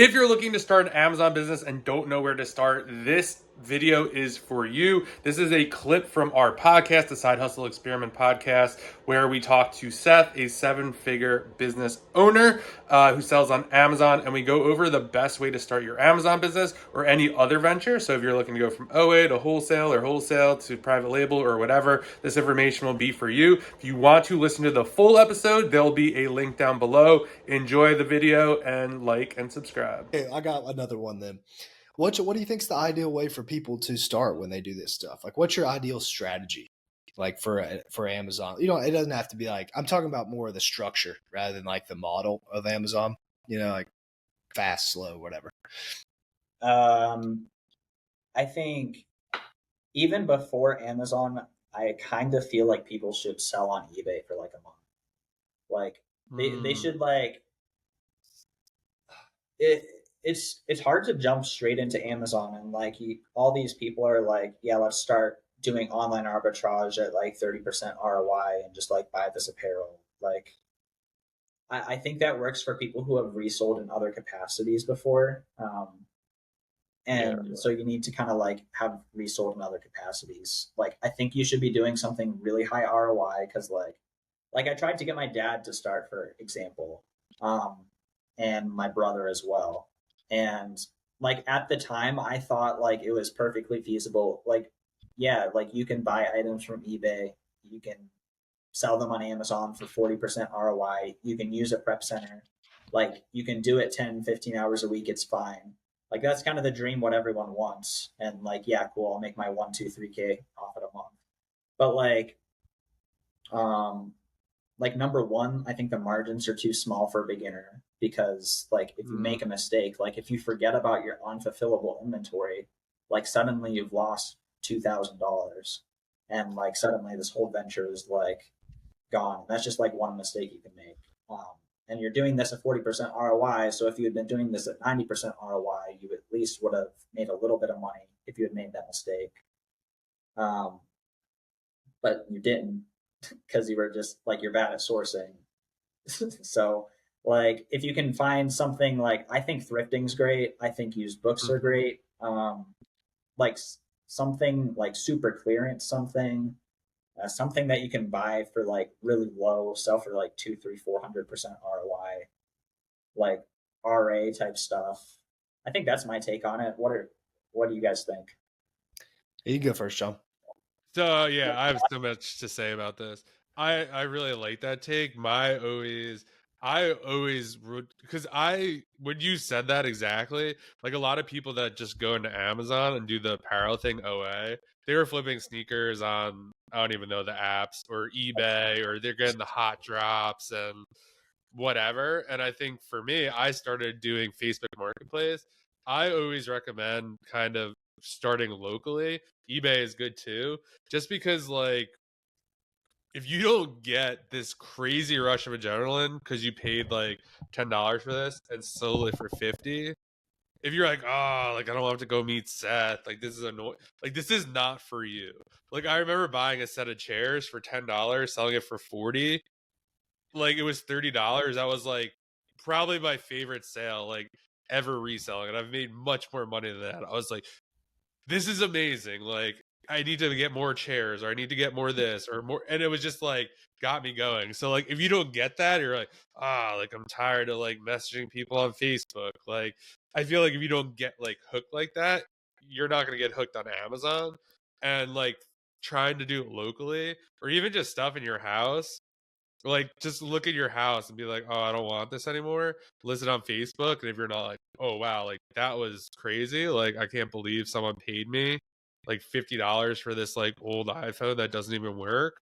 If you're looking to start an Amazon business and don't know where to start, this video is for you. This is a clip from our podcast, the Side Hustle Experiment podcast, where we talk to Seth, a 7-figure business owner who sells on Amazon, and we go over the best way to start your Amazon business or any other venture. So if you're looking to go from OA to wholesale or wholesale to private label or whatever, this information will be for you. If you want to listen to the full episode, there'll be a link down below. Enjoy the video and like and subscribe. Okay, I got another one then. What do you think is the ideal way for people to start when they do this stuff? Like, what's your ideal strategy? Like for Amazon, it doesn't have to be like, I'm talking about more of the structure rather than like the model of Amazon. Like fast, slow, whatever. I think even before Amazon, I kind of feel like people should sell on eBay for like a month. Like they should like it's hard to jump straight into Amazon and like all these people are like, yeah, let's start doing online arbitrage at like 30% ROI and just like buy this apparel. Like I think that works for people who have resold in other capacities before. So you need to kind of like have resold in other capacities. Like I think you should be doing something really high ROI because like I tried to get my dad to start, for example, and my brother as well. And like at the time I thought like it was perfectly feasible. Like, yeah, like you can buy items from eBay, you can sell them on Amazon for 40% ROI, you can use a prep center, like you can do it 10, 15 hours a week, it's fine. Like that's kind of the dream, what everyone wants. And like, yeah, cool, I'll make my 1, 2, 3K profit a month. But like number one, I think the margins are too small for a beginner because like if you make a mistake, like if you forget about your unfulfillable inventory, like suddenly you've lost $2,000 and like suddenly this whole venture is like gone. That's just like one mistake you can make. And you're doing this at 40% ROI. So if you had been doing this at 90% ROI, you at least would have made a little bit of money if you had made that mistake. But you didn't because you were just like, you're bad at sourcing. So like if you can find something, like I think thrifting's great. I think used books are great. Like something like super clearance, something that you can buy for like really low, sell for like 2, 3, 400% ROI, like RA type stuff. I think that's my take on it. What do you guys think? You can go first, John. So yeah, I have so much to say about this. I really like that take. I always because when you said that exactly, like a lot of people that just go into Amazon and do the apparel thing OA, they were flipping sneakers on, I don't even know the apps, or eBay, or they're getting the hot drops and whatever. And I think for me, I started doing Facebook Marketplace. I always recommend kind of starting locally. eBay is good too, just because like if you don't get this crazy rush of adrenaline because you paid like $10 for this and sold it for 50, if you're like, oh, like I don't have to go meet Seth, like this is annoying, like this is not for you. Like I remember buying a set of chairs for $10, selling it for 40. Like it was $30. That was like probably my favorite sale like ever reselling, and I've made much more money than that. I was like, this is amazing. Like I need to get more chairs, or I need to get more this or more, and it was just like got me going. So like if you don't get that, you're like, like I'm tired of like messaging people on Facebook. Like I feel like if you don't get like hooked like that, you're not going to get hooked on Amazon. And like trying to do it locally, or even just stuff in your house, like just look at your house and be like, oh, I don't want this anymore, list it on Facebook. And if you're not like, oh wow, like that was crazy, like I can't believe someone paid me like $50 for this like old iPhone that doesn't even work,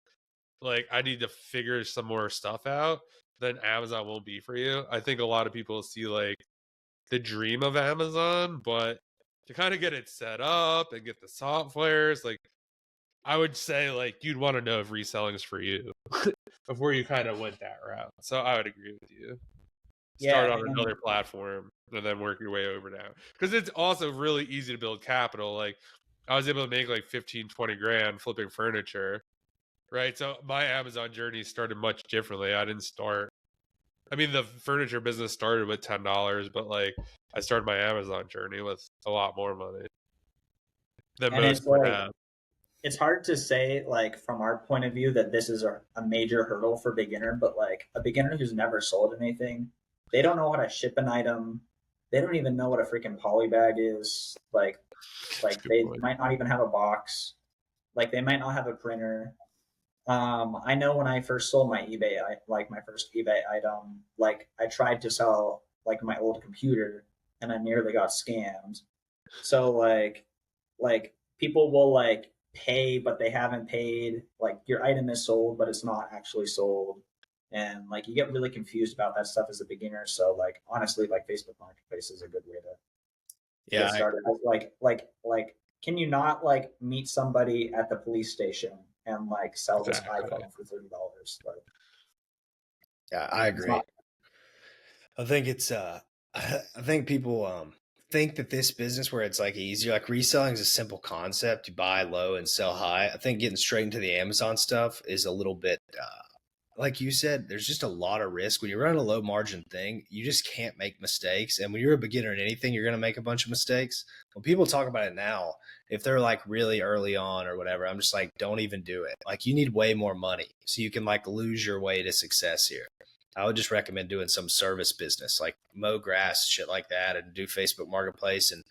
like I need to figure some more stuff out, then Amazon won't be for you. I think a lot of people see like the dream of Amazon, but to kind of get it set up and get the softwares, like I would say like you'd want to know if reselling is for you before you kind of went that route. So I would agree with you. Start on another platform and then work your way over now. Because it's also really easy to build capital. Like I was able to make like 15, 20 grand flipping furniture. Right. So my Amazon journey started much differently. I didn't start I mean, the furniture business started with $10, but like I started my Amazon journey with a lot more money than And most it's would like have. it's hard to say like from our point of view that this is a major hurdle for beginner, but like a beginner who's never sold anything, they don't know how to ship an item. They don't even know what a freaking poly bag is. That's a good They point. might not even have a box. Like they might not have a printer. I know when I first sold my eBay, like my first eBay item, like I tried to sell like my old computer and I nearly got scammed. So like people will like pay, but they haven't paid. Like your item is sold, but it's not actually sold. And like you get really confused about that stuff as a beginner. So like honestly, like Facebook Marketplace is a good way to Yeah, get started. Like can you not like meet somebody at the police station and like sell this Exactly. iPhone for $30? Like I it's agree. not. I think it's I think people think that this business where it's like easier, like reselling is a simple concept. You buy low and sell high. I think getting straight into the Amazon stuff is a little bit like you said, there's just a lot of risk. When you're running a low margin thing, you just can't make mistakes. And when you're a beginner in anything, you're going to make a bunch of mistakes. When people talk about it now, if they're like really early on or whatever, I'm just like, don't even do it. Like you need way more money so you can like lose your way to success here. I would just recommend doing some service business like mow grass, shit like that, and do Facebook Marketplace and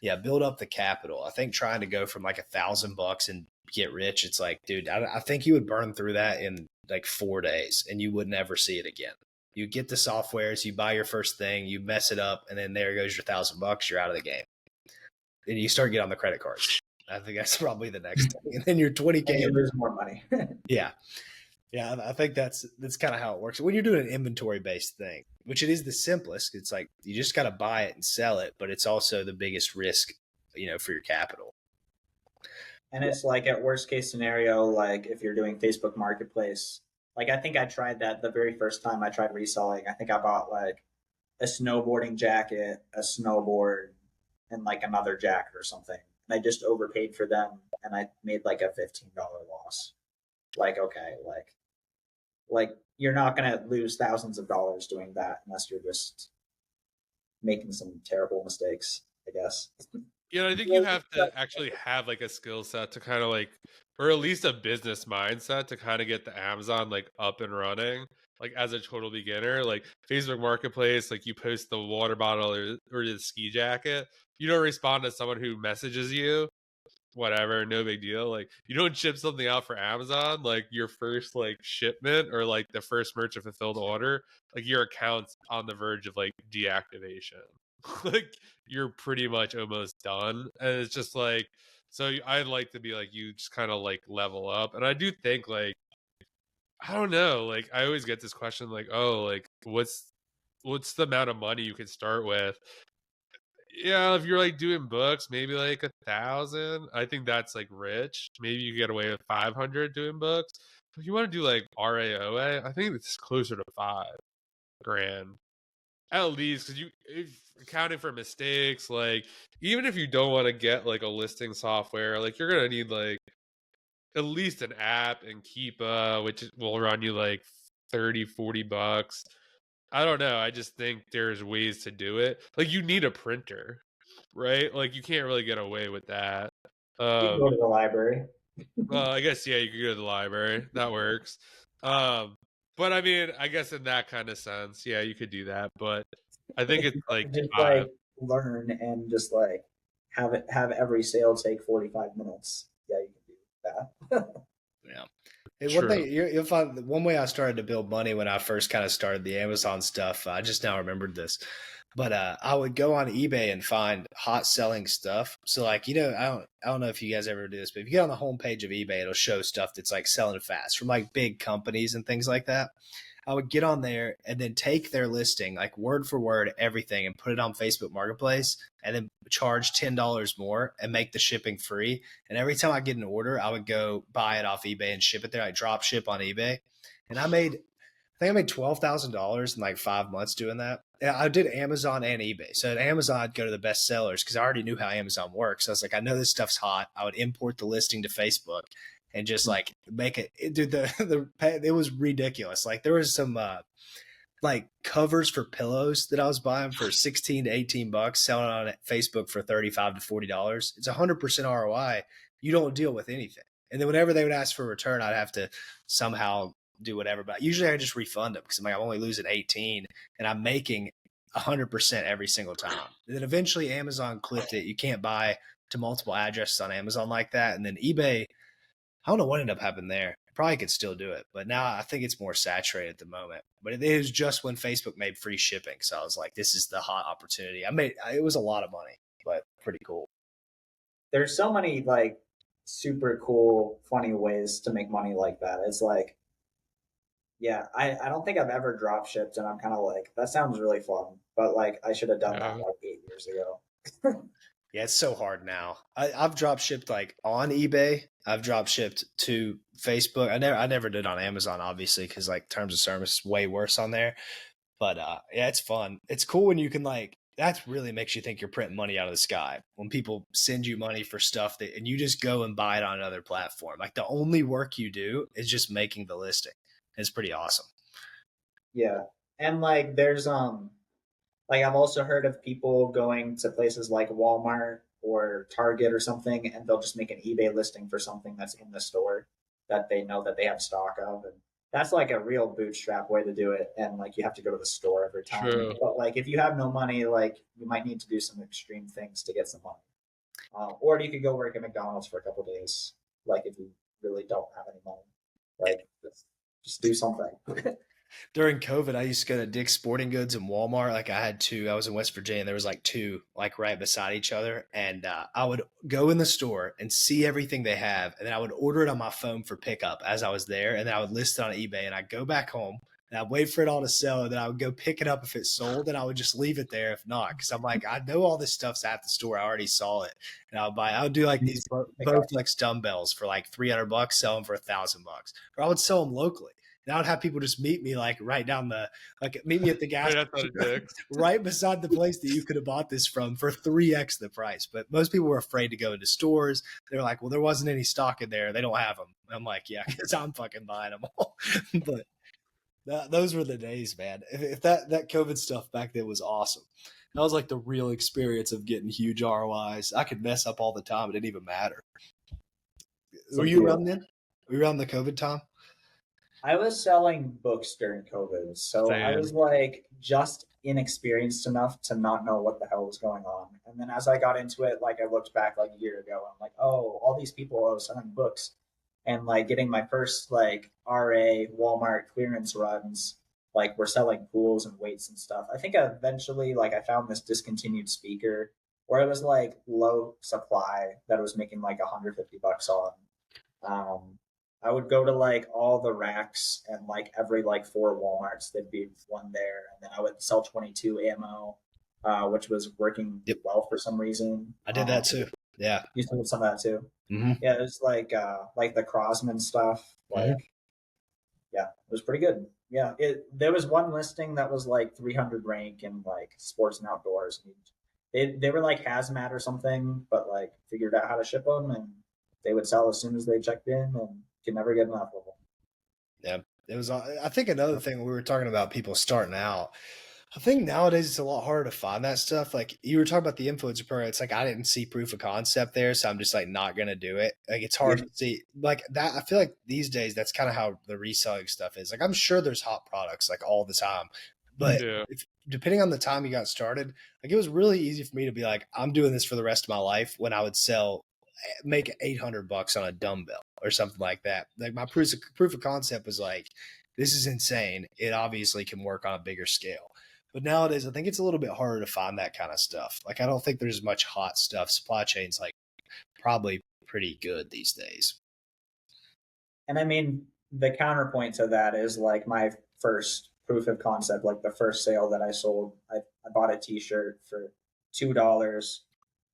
yeah, build up the capital. I think trying to go from like $1,000 and get rich, it's like, dude, I think you would burn through that in like 4 days and you would never see it again. You get the softwares, you buy your first thing, you mess it up, and then there goes your $1,000. You're out of the game. And you start getting on the credit cards. I think that's probably the next thing. And then you're 20K. And you lose more money. Yeah. Yeah, I think that's kind of how it works. When you're doing an inventory based thing, which it is the simplest, it's like you just got to buy it and sell it, but it's also the biggest risk, for your capital. And it's like at worst case scenario, like if you're doing Facebook Marketplace, like I think I tried that the very first time I tried reselling. I think I bought like a snowboarding jacket, a snowboard, and like another jacket or something. And I just overpaid for them and I made like a $15 loss. Like, okay, like you're not gonna lose thousands of dollars doing that unless you're just making some terrible mistakes, I guess. Yeah, I think you have to actually have like a skill set to kind of like, or at least a business mindset to kind of get the Amazon like up and running. Like as a total beginner, like Facebook Marketplace, like you post the water bottle or the ski jacket, you don't respond to someone who messages you, whatever, no big deal. Like you don't ship something out for Amazon, like your first like shipment or like the first merchant fulfilled order, like your account's on the verge of like deactivation. Like you're pretty much almost done. And it's just like, so I'd like to be like you just kind of like level up. And I do think like, I don't know, like I always get this question like, oh, like what's the amount of money you can start with? Yeah, if you're like doing books, maybe like 1,000. I think that's like rich. Maybe you get away with 500 doing books. But if you want to do like RAOA, I think it's closer to 5 grand at least, because if accounting for mistakes, like even if you don't want to get like a listing software, like you're gonna need like at least an app and Keepa, which will run you like 30-40 bucks. I don't know. I just think there's ways to do it. Like you need a printer, right? Like you can't really get away with that. You can go to the library. Well, I guess yeah, you could go to the library. That works. But I mean, I guess in that kind of sense, yeah, you could do that. But I think it's like Just 5. like learn and just like have every sale take 45 minutes. Yeah, you can do that. Yeah. And one True. thing you'll find, one way I started to build money when I first kind of started the Amazon stuff, I just now remembered this, but I would go on eBay and find hot selling stuff. So like, I don't know if you guys ever do this, but if you get on the homepage of eBay, it'll show stuff that's like selling fast from like big companies and things like that. I would get on there and then take their listing, like word for word, everything, and put it on Facebook Marketplace and then charge $10 more and make the shipping free. And every time I get an order, I would go buy it off eBay and ship it there. I drop ship on eBay. And I think I made $12,000 in like 5 months doing that. And I did Amazon and eBay. So at Amazon, I'd go to the best sellers because I already knew how Amazon works. So I was like, I know this stuff's hot. I would import the listing to Facebook and just like make it, dude, it was ridiculous. Like there was some like covers for pillows that I was buying for 16 to 18 bucks, selling on Facebook for $35 to $40. It's 100% ROI. You don't deal with anything. And then whenever they would ask for a return, I'd have to somehow do whatever. But usually I just refund them because I'm like, I'm only losing 18 and I'm making 100% every single time. And then eventually Amazon clipped it. You can't buy to multiple addresses on Amazon like that. And then eBay, I don't know what ended up happening there. Probably could still do it, but now I think it's more saturated at the moment. But it was just when Facebook made free shipping, so I was like, "This is the hot opportunity." It was a lot of money, but pretty cool. There's so many like super cool, funny ways to make money like that. It's like, yeah, I don't think I've ever drop shipped, and I'm kind of like, that sounds really fun, but like I should have done that like 8 years ago. Yeah, it's so hard now. I've drop shipped like on eBay. I've drop shipped to Facebook. I never did on Amazon, obviously, because like terms of service is way worse on there. But yeah, it's fun. It's cool when you can like that really makes you think you're printing money out of the sky when people send you money for stuff that and you just go and buy it on another platform. Like the only work you do is just making the listing. It's pretty awesome. Yeah, and like there's like I've also heard of people going to places like Walmart or Target or something, and they'll just make an eBay listing for something that's in the store that they know that they have stock of, and that's like a real bootstrap way to do it. And like you have to go to the store every time. True. But like if you have no money, like you might need to do some extreme things to get some money. Or you could go work at McDonald's for a couple of days, like if you really don't have any money. Like just do something. During COVID, I used to go to Dick's Sporting Goods and Walmart. Like I had two. I was in West Virginia. And there was like two, like right beside each other. And I would go in the store and see everything they have, and then I would order it on my phone for pickup as I was there, and then I would list it on eBay. And I'd go back home and I'd wait for it all to sell, and then I would go pick it up if it sold, and I would just leave it there if not, because I'm like, I know all this stuff's at the store. I already saw it, and I would do like these Bowflex dumbbells for like $300, sell them for $1,000, or I would sell them locally. And I would have people just meet me like right down the meet me at the gas station, right beside the place that you could have bought this from for 3x the price. But most people were afraid to go into stores. They're like, well, there wasn't any stock in there. They don't have them. And I'm like, yeah, because I'm fucking buying them all. But those were the days, man. If that COVID stuff back then was awesome. That was like the real experience of getting huge ROIs. I could mess up all the time. It didn't even matter. Were you around then? Were you around the COVID time? I was selling books during COVID, so I was like just inexperienced enough to not know what the hell was going on. And then as I got into it, like I looked back like a year ago, I'm like, oh, all these people I was selling books and like getting my first like RA Walmart clearance runs, like we're selling pools and weights and stuff. I think eventually like I found this discontinued speaker where it was like low supply that I was making like $150 on. I would go to like all the racks and like every like 4 Walmarts, there'd be one there. And then I would sell 22 ammo, which was working well for some reason. I did that too. Yeah. You sold some of that too. Mm-hmm. Yeah. It was like the Crossman stuff. Like, yeah, it was pretty good. Yeah. There was one listing that was like 300 rank in like sports and outdoors. They were like hazmat or something, but like figured out how to ship them and they would sell as soon as they checked in and could never get enough of them. Yeah. It was, I think another thing we were talking about people starting out, I think nowadays it's a lot harder to find that stuff. Like you were talking about the influencer program. It's like, I didn't see proof of concept there. So I'm just like, not going to do it. Like it's hard to see like that. I feel like these days, that's kind of how the reselling stuff is. Like, I'm sure there's hot products like all the time, but depending on the time you got started, like it was really easy for me to be like, I'm doing this for the rest of my life when I would make $800 on a dumbbell or something like that. Like my proof of concept was like, this is insane. It obviously can work on a bigger scale. But nowadays, I think it's a little bit harder to find that kind of stuff. Like, I don't think there's much hot stuff. Supply chain's like probably pretty good these days. And I mean, the counterpoint to that is like my first proof of concept, like the first sale that I sold, I bought a t-shirt for $2.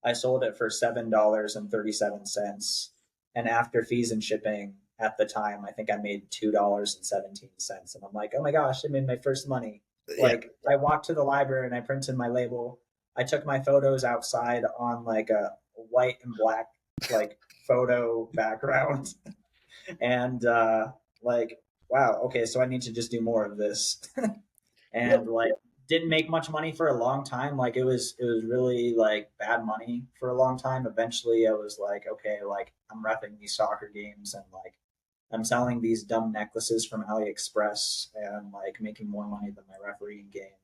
I sold it for $7.37. And after fees and shipping at the time, I think I made $2.17. And I'm like, oh my gosh, I made my first money. Like I walked to the library and I printed my label. I took my photos outside on like a white and black like photo background. And like, wow, okay, so I need to just do more of this. and like didn't make much money for a long time. Like it was really like bad money for a long time. Eventually I was like, okay, like I'm repping these soccer games and like I'm selling these dumb necklaces from AliExpress and like making more money than my refereeing game.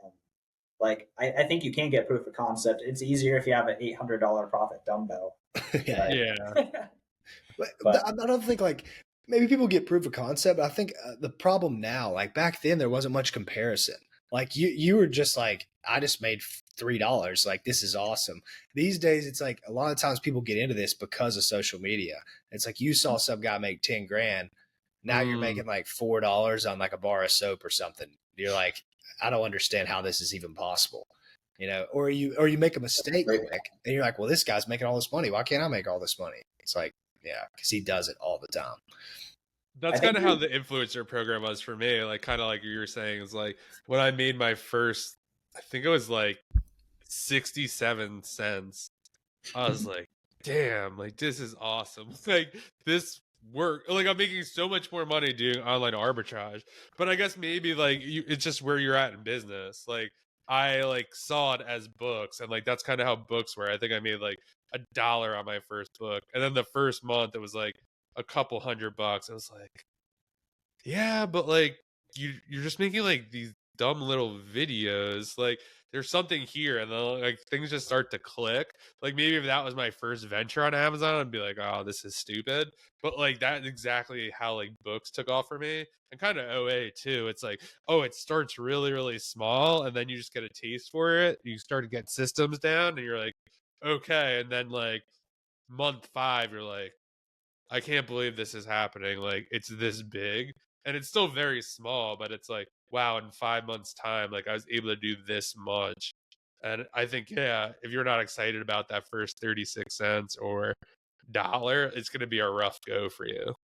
And like I think you can get proof of concept. It's easier if you have an $800 profit dumbbell. Yeah. Yeah. But I don't think like maybe people get proof of concept. But I think the problem now, like back then, there wasn't much comparison. Like you were just like, I just made $3. Like this is awesome. These days, it's like a lot of times people get into this because of social media. It's like you saw some guy make 10 grand. Now you're making like $4 on like a bar of soap or something. You're like, I don't understand how this is even possible. Or you make a mistake quick and you're like, well, this guy's making all this money. Why can't I make all this money? It's like, yeah, because he does it all the time. That's kind of how the influencer program was for me. Like, kind of like you were saying, is like when I made my first, I think it was like 67 cents. I was like, damn, like this is awesome. Like this work. Like I'm making so much more money doing online arbitrage. But I guess maybe like it's just where you're at in business. Like I like saw it as books, and like that's kind of how books were. I think I made like $1 on my first book, and then the first month it was like a couple $100. I was like, yeah, but like you're just making like these dumb little videos. Like there's something here, and then like things just start to click. Like maybe if that was my first venture on Amazon, I'd be like, oh, this is stupid. But like that's exactly how like books took off for me. And kind of OA too. It's like, oh, it starts really, really small, and then you just get a taste for it. You start to get systems down, and you're like, okay. And then like month 5, you're like, I can't believe this is happening. Like it's this big, and it's still very small, but it's like, wow, in 5 months time, like I was able to do this much. And I think, yeah, if you're not excited about that first 36 cents or dollar, it's going to be a rough go for you.